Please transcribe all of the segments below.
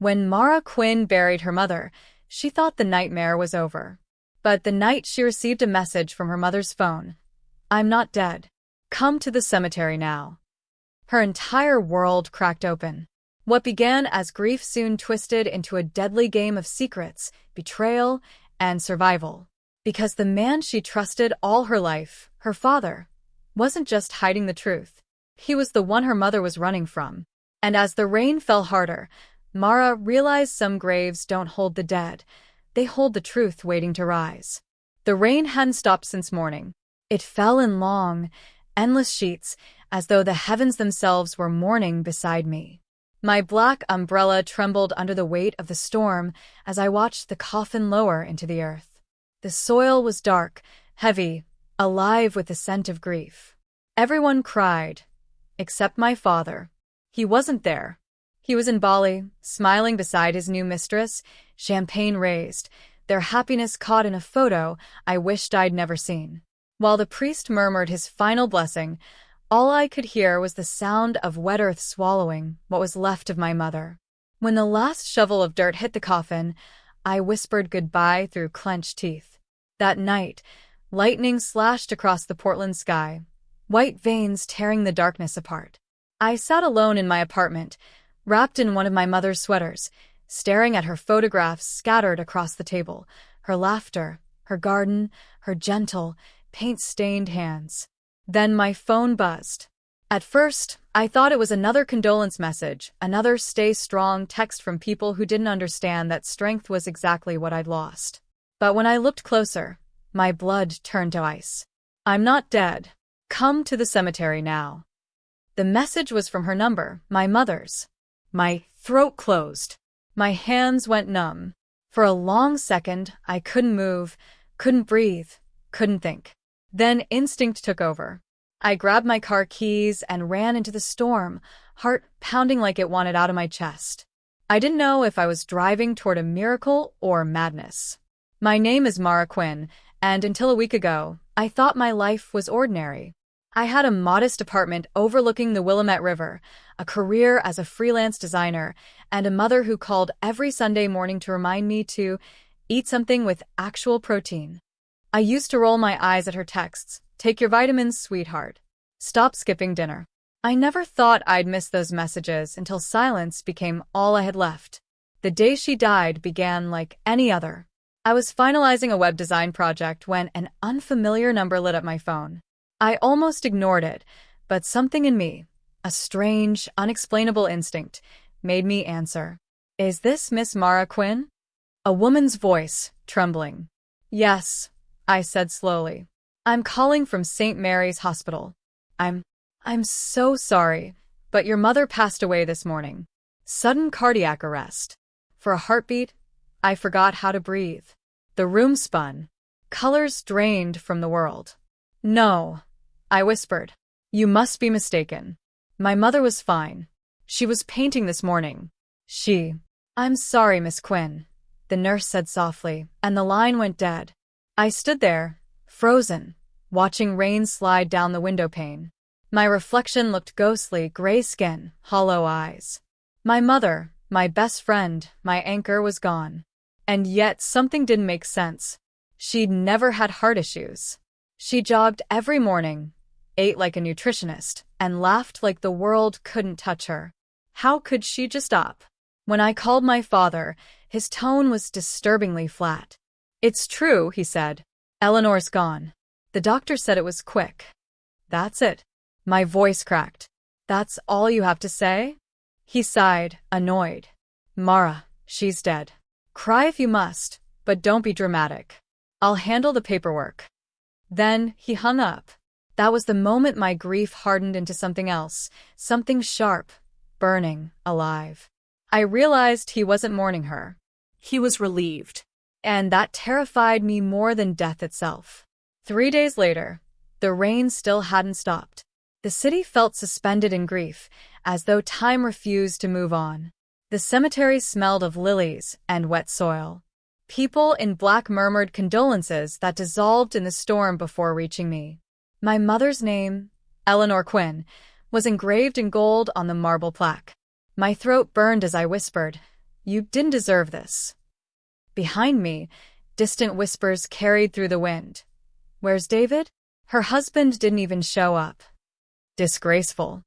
When Mara Quinn buried her mother, she thought the nightmare was over. But the night she received a message from her mother's phone, "I'm not dead. Come to the cemetery now." Her entire world cracked open. What began as grief soon twisted into a deadly game of secrets, betrayal, and survival. Because the man she trusted all her life, her father, wasn't just hiding the truth. He was the one her mother was running from. And as the rain fell harder, Mara realized some graves don't hold the dead. They hold the truth waiting to rise. The rain hadn't stopped since morning. It fell in long, endless sheets, as though the heavens themselves were mourning beside me. My black umbrella trembled under the weight of the storm as I watched the coffin lower into the earth. The soil was dark, heavy, alive with the scent of grief. Everyone cried, except my father. He wasn't there. He was in Bali, smiling beside his new mistress, champagne raised, their happiness caught in a photo I wished I'd never seen. While the priest murmured his final blessing, all I could hear was the sound of wet earth swallowing what was left of my mother. When the last shovel of dirt hit the coffin, I whispered goodbye through clenched teeth. That night, lightning slashed across the Portland sky, white veins tearing the darkness apart. I sat alone in my apartment, wrapped in one of my mother's sweaters, staring at her photographs scattered across the table, her laughter, her garden, her gentle, paint-stained hands. Then my phone buzzed. At first, I thought it was another condolence message, another stay strong text from people who didn't understand that strength was exactly what I'd lost. But when I looked closer, my blood turned to ice. "I'm not dead. Come to the cemetery now." The message was from her number, my mother's. My throat closed. My hands went numb. For a long second, I couldn't move, couldn't breathe, couldn't think. Then instinct took over. I grabbed my car keys and ran into the storm, heart pounding like it wanted out of my chest. I didn't know if I was driving toward a miracle or madness. My name is Mara Quinn, and until a week ago, I thought my life was ordinary. I had a modest apartment overlooking the Willamette River, a career as a freelance designer, and a mother who called every Sunday morning to remind me to eat something with actual protein. I used to roll my eyes at her texts, "Take your vitamins, sweetheart. Stop skipping dinner." I never thought I'd miss those messages until silence became all I had left. The day she died began like any other. I was finalizing a web design project when an unfamiliar number lit up my phone. I almost ignored it, but something in me, a strange, unexplainable instinct, made me answer. "Is this Miss Mara Quinn?" A woman's voice, trembling. "Yes," I said slowly. "I'm calling from St. Mary's Hospital. I'm so sorry, but your mother passed away this morning. Sudden cardiac arrest." For a heartbeat, I forgot how to breathe. The room spun. Colors drained from the world. "No," I whispered. "You must be mistaken. My mother was fine. She was painting this morning. I'm sorry, Miss Quinn," the nurse said softly, and the line went dead. I stood there, frozen, watching rain slide down the window pane. My reflection looked ghostly, gray skin, hollow eyes. My mother, my best friend, my anchor was gone. And yet something didn't make sense. She'd never had heart issues. She jogged every morning, ate like a nutritionist, and laughed like the world couldn't touch her. How could she just stop? When I called my father, his tone was disturbingly flat. "It's true," he said. "Eleanor's gone. The doctor said it was quick." "That's it." My voice cracked. "That's all you have to say?" He sighed, annoyed. "Mara, she's dead. Cry if you must, but don't be dramatic. I'll handle the paperwork." Then he hung up. That was the moment my grief hardened into something else, something sharp, burning, alive. I realized he wasn't mourning her. He was relieved. And that terrified me more than death itself. 3 days later, the rain still hadn't stopped. The city felt suspended in grief, as though time refused to move on. The cemetery smelled of lilies and wet soil. People in black murmured condolences that dissolved in the storm before reaching me. My mother's name, Eleanor Quinn, was engraved in gold on the marble plaque. My throat burned as I whispered, You didn't deserve this. Behind me, distant whispers carried through the wind. Where's David? Her husband didn't even show up. Disgraceful.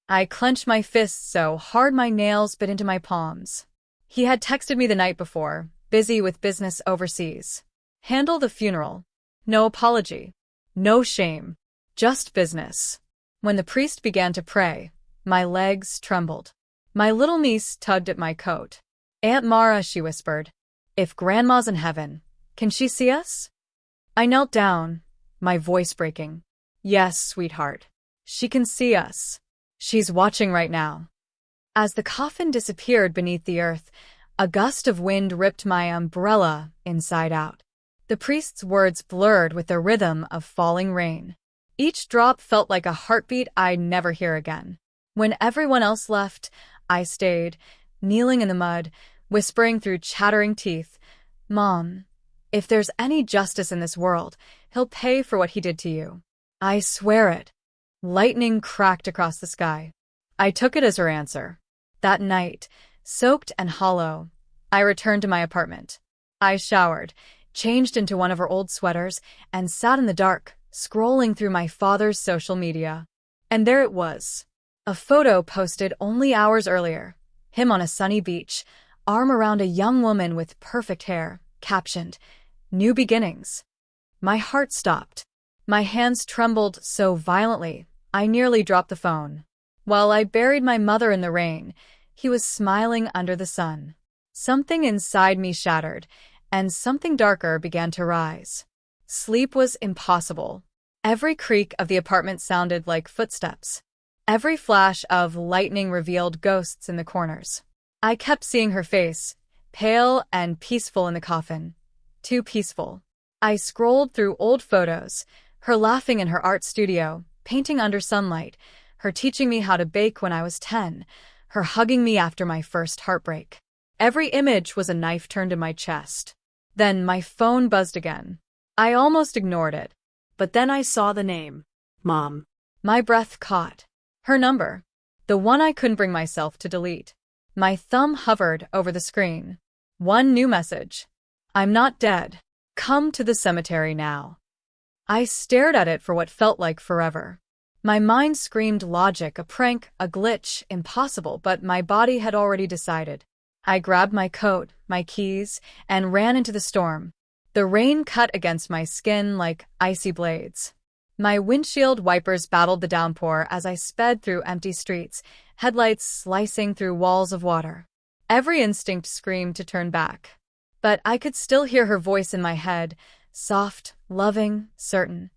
I clenched my fists so hard my nails bit into my palms. He had texted me the night before, busy with business overseas. Handle the funeral. No apology. No shame. Just business. When the priest began to pray, my legs trembled. My little niece tugged at my coat. Aunt Mara, she whispered. If Grandma's in heaven, can she see us? I knelt down, my voice breaking. Yes, sweetheart. She can see us. She's watching right now. As the coffin disappeared beneath the earth, a gust of wind ripped my umbrella inside out. The priest's words blurred with the rhythm of falling rain. Each drop felt like a heartbeat I'd never hear again. When everyone else left, I stayed, kneeling in the mud, whispering through chattering teeth, Mom, if there's any justice in this world, he'll pay for what he did to you. I swear it. Lightning cracked across the sky. I took it as her answer. That night, soaked and hollow, I returned to my apartment. I showered, changed into one of her old sweaters, and sat in the dark, scrolling through my father's social media. And there it was. A photo posted only hours earlier. Him on a sunny beach, arm around a young woman with perfect hair, captioned, New Beginnings. My heart stopped. My hands trembled so violently, I nearly dropped the phone. While I buried my mother in the rain, he was smiling under the sun. Something inside me shattered, and something darker began to rise. Sleep was impossible. Every creak of the apartment sounded like footsteps. Every flash of lightning revealed ghosts in the corners. I kept seeing her face, pale and peaceful in the coffin. Too peaceful. I scrolled through old photos, her laughing in her art studio, painting under sunlight, her teaching me how to bake when I was 10, her hugging me after my first heartbreak. Every image was a knife turned in my chest. Then my phone buzzed again. I almost ignored it. But then I saw the name. Mom. My breath caught. Her number. The one I couldn't bring myself to delete. My thumb hovered over the screen. One new message. I'm not dead. Come to the cemetery now. I stared at it for what felt like forever. My mind screamed logic, a prank, a glitch, impossible, but my body had already decided. I grabbed my coat, my keys, and ran into the storm. The rain cut against my skin like icy blades. My windshield wipers battled the downpour as I sped through empty streets, headlights slicing through walls of water. Every instinct screamed to turn back. But I could still hear her voice in my head, soft, loving, certain.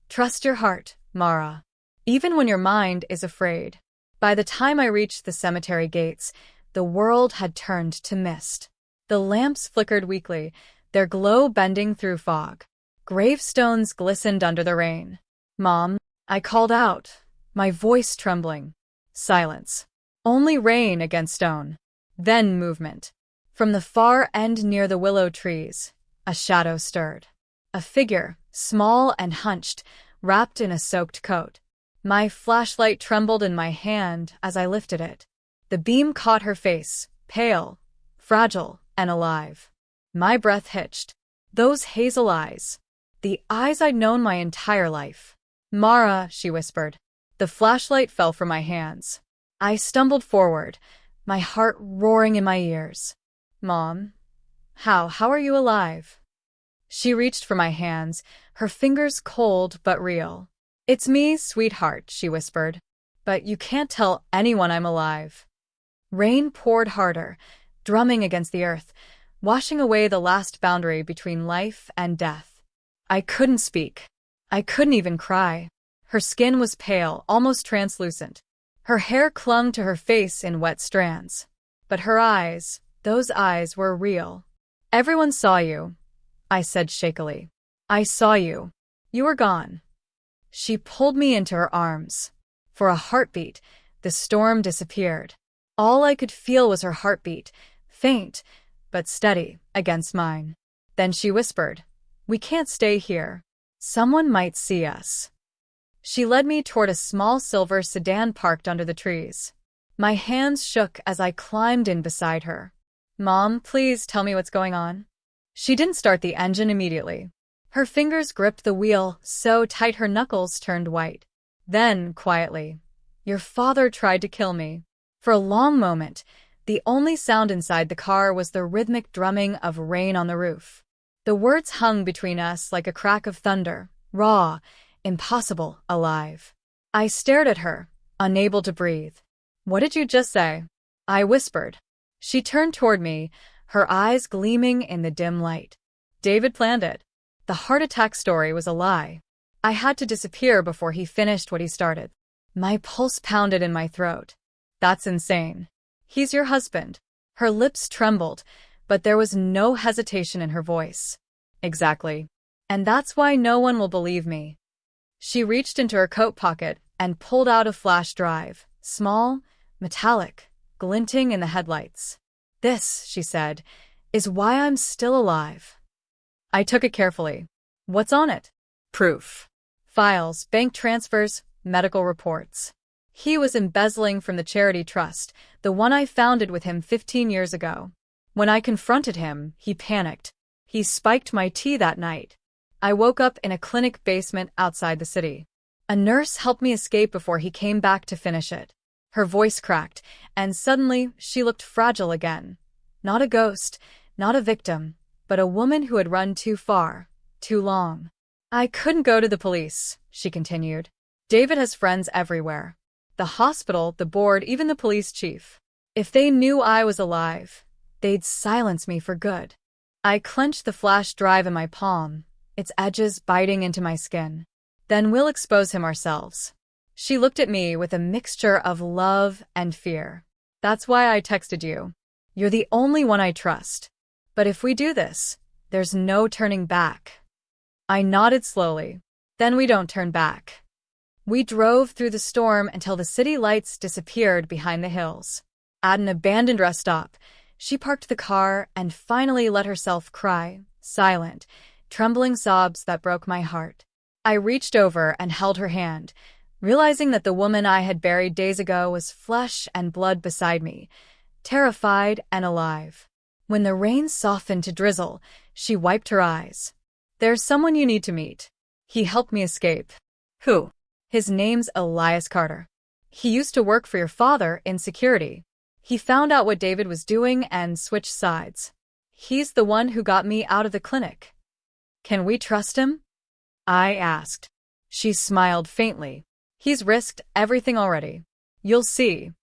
Trust your heart, Mara. Even when your mind is afraid. By the time I reached the cemetery gates, the world had turned to mist. The lamps flickered weakly, their glow bending through fog. Gravestones glistened under the rain. Mom, I called out, my voice trembling. Silence. Only rain against stone. Then movement. From the far end near the willow trees, a shadow stirred. A figure, small and hunched, wrapped in a soaked coat. My flashlight trembled in my hand as I lifted it. The beam caught her face, pale, fragile, and alive. My breath hitched. Those hazel eyes. The eyes I'd known my entire life. Mara, she whispered. The flashlight fell from my hands. I stumbled forward, my heart roaring in my ears. Mom, how are you alive? She reached for my hands, her fingers cold but real. It's me, sweetheart, she whispered. But you can't tell anyone I'm alive. Rain poured harder, drumming against the earth, washing away the last boundary between life and death. I couldn't speak. I couldn't even cry. Her skin was pale, almost translucent. Her hair clung to her face in wet strands. But her eyes, those eyes were real. Everyone saw you, I said shakily. I saw you. You were gone. She pulled me into her arms. For a heartbeat, the storm disappeared. All I could feel was her heartbeat, faint, but steady, against mine. Then she whispered, We can't stay here. Someone might see us. She led me toward a small silver sedan parked under the trees. My hands shook as I climbed in beside her. Mom, please tell me what's going on. She didn't start the engine immediately. Her fingers gripped the wheel so tight her knuckles turned white. Then, quietly, your father tried to kill me. For a long moment, the only sound inside the car was the rhythmic drumming of rain on the roof. The words hung between us like a crack of thunder, raw, impossible, alive. I stared at her, unable to breathe. What did you just say? I whispered. She turned toward me, her eyes gleaming in the dim light. David planned it. The heart attack story was a lie. I had to disappear before he finished what he started. My pulse pounded in my throat. That's insane. He's your husband. Her lips trembled, but there was no hesitation in her voice. Exactly. And that's why no one will believe me. She reached into her coat pocket and pulled out a flash drive, small, metallic, glinting in the headlights. This, she said, is why I'm still alive. I took it carefully. What's on it? Proof. Files, bank transfers, medical reports. He was embezzling from the charity trust, the one I founded with him 15 years ago. When I confronted him, he panicked. He spiked my tea that night. I woke up in a clinic basement outside the city. A nurse helped me escape before he came back to finish it. Her voice cracked, and suddenly she looked fragile again. Not a ghost, not a victim, but a woman who had run too far, too long. I couldn't go to the police, she continued. David has friends everywhere. The hospital, the board, even the police chief. If they knew I was alive, they'd silence me for good. I clenched the flash drive in my palm, its edges biting into my skin. Then we'll expose him ourselves. She looked at me with a mixture of love and fear. That's why I texted you. You're the only one I trust. But if we do this, there's no turning back. I nodded slowly. Then we don't turn back. We drove through the storm until the city lights disappeared behind the hills. At an abandoned rest stop, she parked the car and finally let herself cry, silent, trembling sobs that broke my heart. I reached over and held her hand, realizing that the woman I had buried days ago was flesh and blood beside me, terrified and alive. When the rain softened to drizzle, she wiped her eyes. There's someone you need to meet. He helped me escape. Who? His name's Elias Carter. He used to work for your father in security. He found out what David was doing and switched sides. He's the one who got me out of the clinic. Can we trust him? I asked. She smiled faintly. He's risked everything already. You'll see.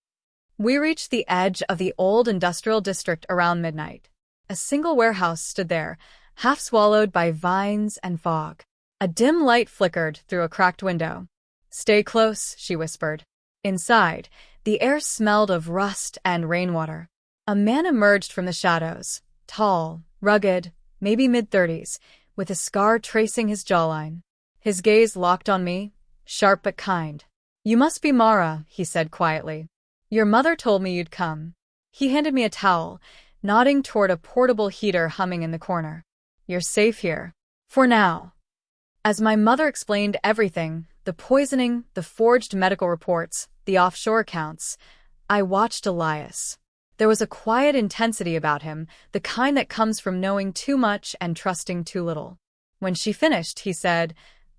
We reached the edge of the old industrial district around midnight. A single warehouse stood there, half swallowed by vines and fog. A dim light flickered through a cracked window. Stay close, she whispered. Inside, the air smelled of rust and rainwater. A man emerged from the shadows, tall, rugged, maybe mid-30s, with a scar tracing his jawline. His gaze locked on me, sharp but kind. You must be Mara, he said quietly. Your mother told me you'd come. He handed me a towel, nodding toward a portable heater humming in the corner. You're safe here. For now. As my mother explained everything, the poisoning, the forged medical reports, the offshore accounts, I watched Elias. There was a quiet intensity about him, the kind that comes from knowing too much and trusting too little. When she finished, he said,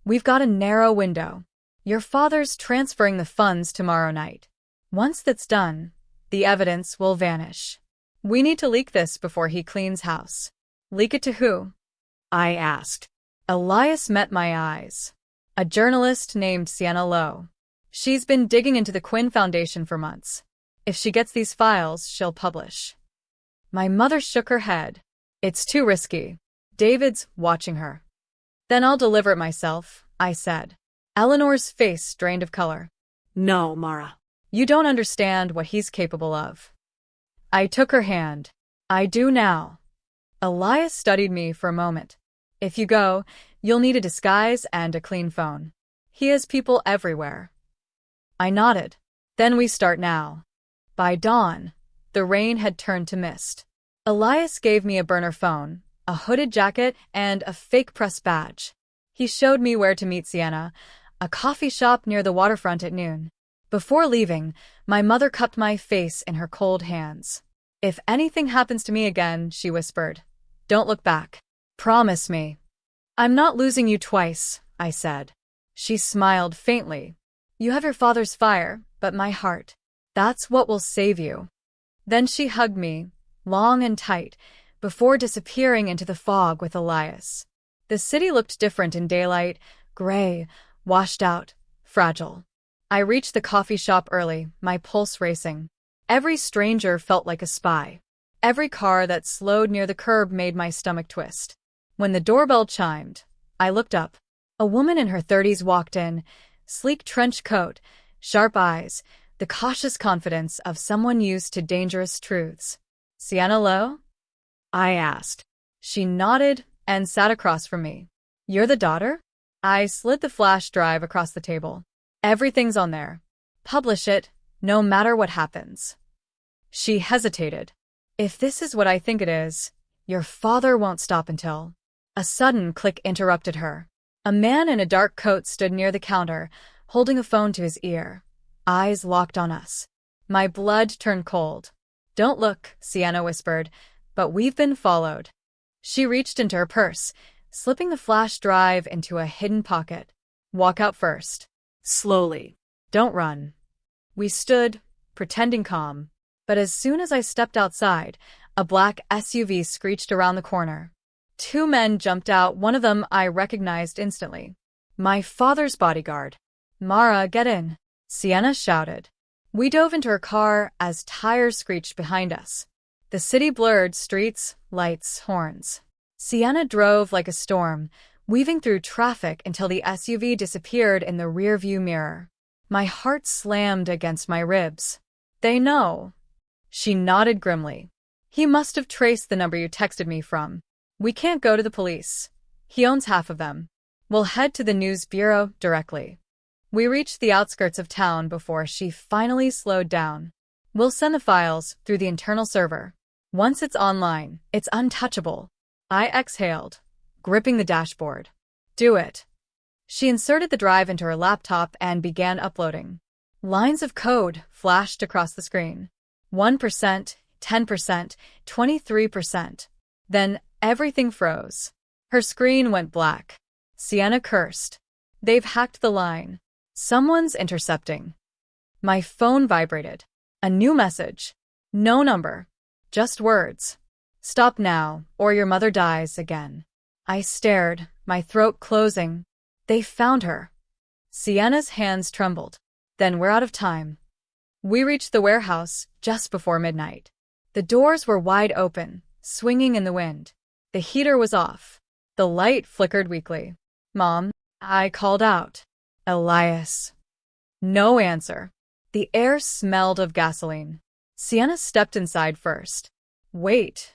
We've got a narrow window. Your father's transferring the funds tomorrow night. Once that's done, the evidence will vanish. We need to leak this before he cleans house. Leak it to who? I asked. Elias met my eyes. A journalist named Sienna Lowe. She's been digging into the Quinn Foundation for months. If she gets these files, she'll publish. My mother shook her head. It's too risky. David's watching her. Then I'll deliver it myself, I said. Eleanor's face drained of color. No, Mara. You don't understand what he's capable of. I took her hand. I do now. Elias studied me for a moment. If you go, you'll need a disguise and a clean phone. He has people everywhere. I nodded. Then we start now. By dawn, the rain had turned to mist. Elias gave me a burner phone, a hooded jacket, and a fake press badge. He showed me where to meet Sienna, a coffee shop near the waterfront at noon. Before leaving, my mother cupped my face in her cold hands. If anything happens to me again, she whispered, don't look back. Promise me. I'm not losing you twice, I said. She smiled faintly. You have your father's fire, but my heart. That's what will save you. Then she hugged me, long and tight, before disappearing into the fog with Elias. The city looked different in daylight, gray, washed out, fragile. I reached the coffee shop early, my pulse racing. Every stranger felt like a spy. Every car that slowed near the curb made my stomach twist. When the doorbell chimed, I looked up. A woman in her 30s walked in, sleek trench coat, sharp eyes, the cautious confidence of someone used to dangerous truths. Sienna Lowe? I asked. She nodded and sat across from me. You're the daughter? I slid the flash drive across the table. Everything's on there. Publish it, no matter what happens. She hesitated. If this is what I think it is, your father won't stop until... A sudden click interrupted her. A man in a dark coat stood near the counter, holding a phone to his ear. Eyes locked on us. My blood turned cold. Don't look, Sienna whispered, but we've been followed. She reached into her purse, slipping the flash drive into a hidden pocket. Walk out first. Slowly. Don't run. We stood, pretending calm. But as soon as I stepped outside, a black SUV screeched around the corner. Two men jumped out, one of them I recognized instantly. My father's bodyguard. Mara, get in. Sienna shouted. We dove into her car as tires screeched behind us. The city blurred, streets, lights, horns. Sienna drove like a storm, weaving through traffic until the SUV disappeared in the rearview mirror. My heart slammed against my ribs. They know. She nodded grimly. He must have traced the number you texted me from. We can't go to the police. He owns half of them. We'll head to the news bureau directly. We reached the outskirts of town before she finally slowed down. We'll send the files through the internal server. Once it's online, it's untouchable. I exhaled, gripping the dashboard. Do it. She inserted the drive into her laptop and began uploading. Lines of code flashed across the screen. 1%, 10%, 23%. Then everything froze. Her screen went black. Sienna cursed. They've hacked the line. Someone's intercepting. My phone vibrated. A new message. No number. Just words. Stop now, or your mother dies again. I stared, my throat closing. They found her. Sienna's hands trembled. Then we're out of time. We reached the warehouse just before midnight. The doors were wide open, swinging in the wind. The heater was off. The light flickered weakly. Mom, I called out. Elias. No answer. The air smelled of gasoline. Sienna stepped inside first. Wait.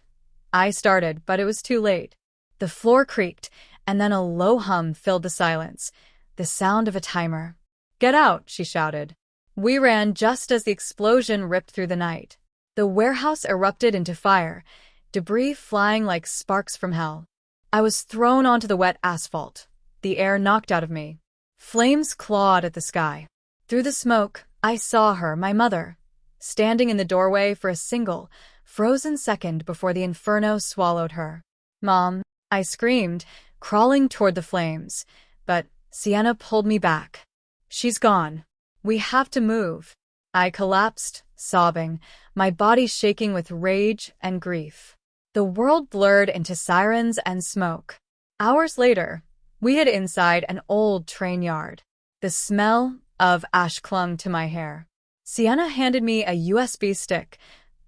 I started, but it was too late. The floor creaked, and then a low hum filled the silence, the sound of a timer. Get out, she shouted. We ran just as the explosion ripped through the night. The warehouse erupted into fire, debris flying like sparks from hell. I was thrown onto the wet asphalt, the air knocked out of me. Flames clawed at the sky. Through the smoke, I saw her, my mother, standing in the doorway for a single, frozen second before the inferno swallowed her. Mom, I screamed, crawling toward the flames, but Sienna pulled me back. She's gone. We have to move. I collapsed, sobbing, my body shaking with rage and grief. The world blurred into sirens and smoke. Hours later, we hid inside an old train yard. The smell of ash clung to my hair. Sienna handed me a USB stick,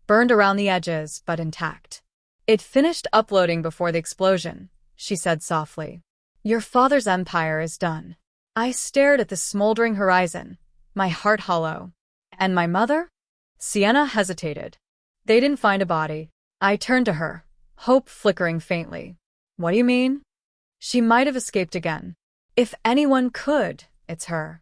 burned around the edges but intact. It finished uploading before the explosion, she said softly. Your father's empire is done. I stared at the smoldering horizon, my heart hollow. And my mother? Sienna hesitated. They didn't find a body. I turned to her, hope flickering faintly. What do you mean? She might have escaped again. If anyone could, it's her.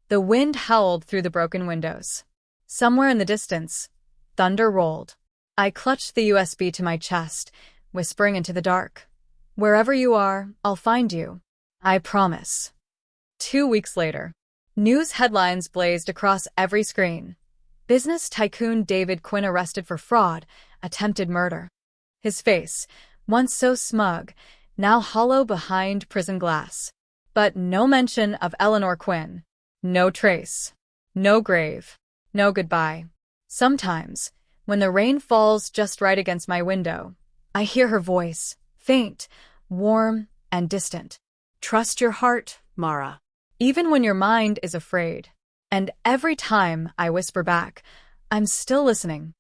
The wind howled through the broken windows. Somewhere in the distance, thunder rolled. I clutched the USB to my chest, whispering into the dark. Wherever you are, I'll find you. I promise. 2 weeks later, news headlines blazed across every screen. Business tycoon David Quinn arrested for fraud, attempted murder. His face, once so smug, now hollow behind prison glass. But no mention of Eleanor Quinn. No trace. No grave. No goodbye. Sometimes, when the rain falls just right against my window, I hear her voice, faint, warm, and distant. Trust your heart, Mara. Even when your mind is afraid. And every time I whisper back, I'm still listening.